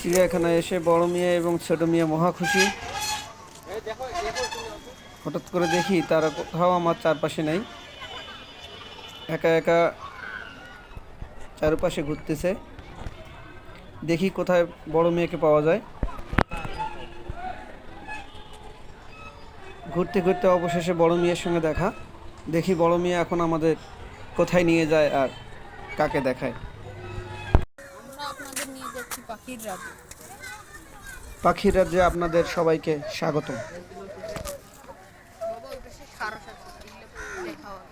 চিড়িয়াখানায় এসে বড় মিয়া এবং ছোট মিয়া মহা খুশি। হঠাৎ করে দেখি তারা কোথাও আমার চারপাশে নেই, একা একা চারপাশে ঘুরতেছে। দেখি কোথায় বড় মেয়েকে পাওয়া যায়। ঘুরতে ঘুরতে অবশেষে বড় মিয়ার সঙ্গে দেখা। দেখি বড় মিয়া এখন আমাদের কোথায় নিয়ে যায় আর কাকে দেখায়। আমরা আপনাদের নিয়ে যাচ্ছি পাখির রাজ্যে। পাখির রাজ্যে আপনাদের সবাইকে স্বাগতম। বাবা ওই পাশে সারস আছে, এগুলো দেখা হবে।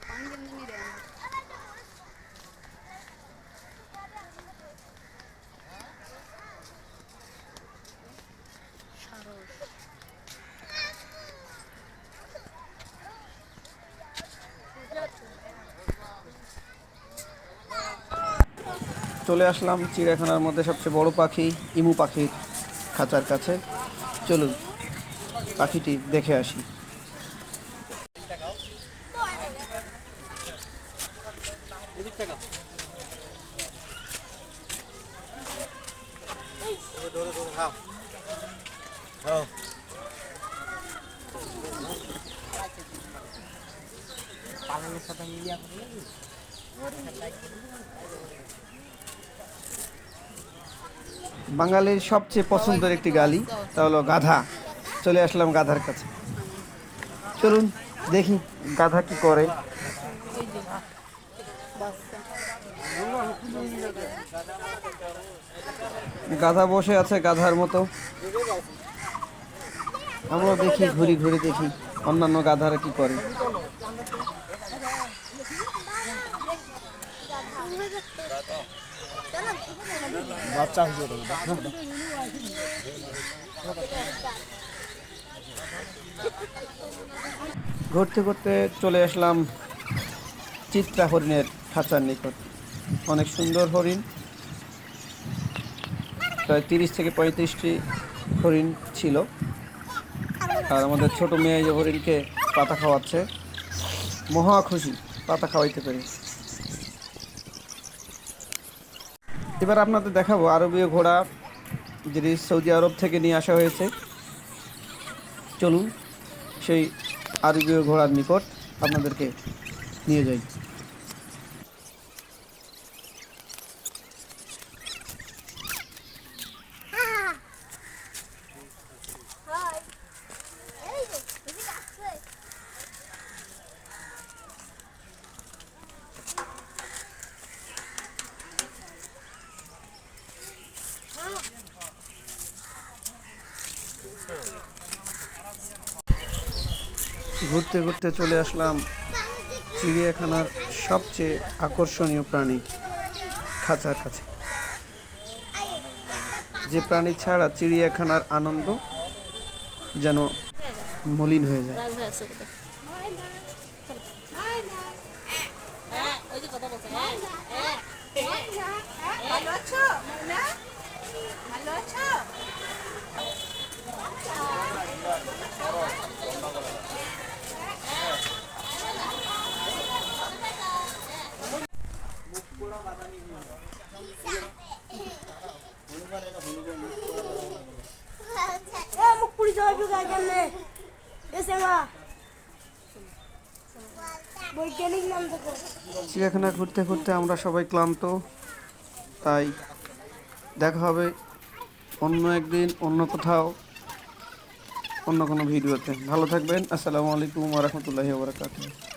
পানি কেমনি দেয় সারস। চলে আসলাম চিড়িয়াখানার মধ্যে সবচেয়ে বড় পাখি ইমু পাখির খাঁচার কাছে। চলুন পাখিটি দেখে আসি। বাঙালির সবচেয়ে পছন্দের একটি গালি, তা হলো গাধা। চলে আসলাম গাধার কাছে। চলুন দেখি গাধা কি করে। এই যে বাচ্চা। গাধা বসে আছে গাধার মতো। আমরা দেখি, ঘুরি ঘুরি দেখি অন্যান্য গাধারা কি করে। বাচ্চা ঘুরতে ঘুরতে চলে আসলাম চিত্রা হরিণের খাঁচার নিকট। অনেক সুন্দর হরিণ, প্রায় 30 থেকে 35টি হরিণ ছিল। আর আমাদের ছোট মেয়ে যে হরিণকে পাতা খাওয়াচ্ছে, মহা খুশি পাতা খাওয়াইতে পেরে। এবার আপনাদের দেখাবো আরবীয় ঘোড়া, যেটি সৌদি আরব থেকে নিয়ে আসা হয়েছে। চলুন সেই আরবীয় ঘোড়ার নিকট আপনাদেরকে নিয়ে যাই। ঘুরতে ঘুরতে চলে আসলাম চিড়িয়াখানার সবচেয়ে আকর্ষণীয় প্রাণী খাঁচার কাছে। যে প্রাণী ছাড়া চিড়িয়াখানার আনন্দ যেন মলিন হয়ে যায়। চিড়িয়াখানা ঘুরতে ঘুরতে আমরা সবাই ক্লান্ত, তাই দেখা হবে অন্য একদিন অন্য কোথাও অন্য কোনো ভিডিওতে। ভালো থাকবেন। আসসালামু আলাইকুম ওয়া রাহমাতুল্লাহি ওয়া বারাকাতুহু।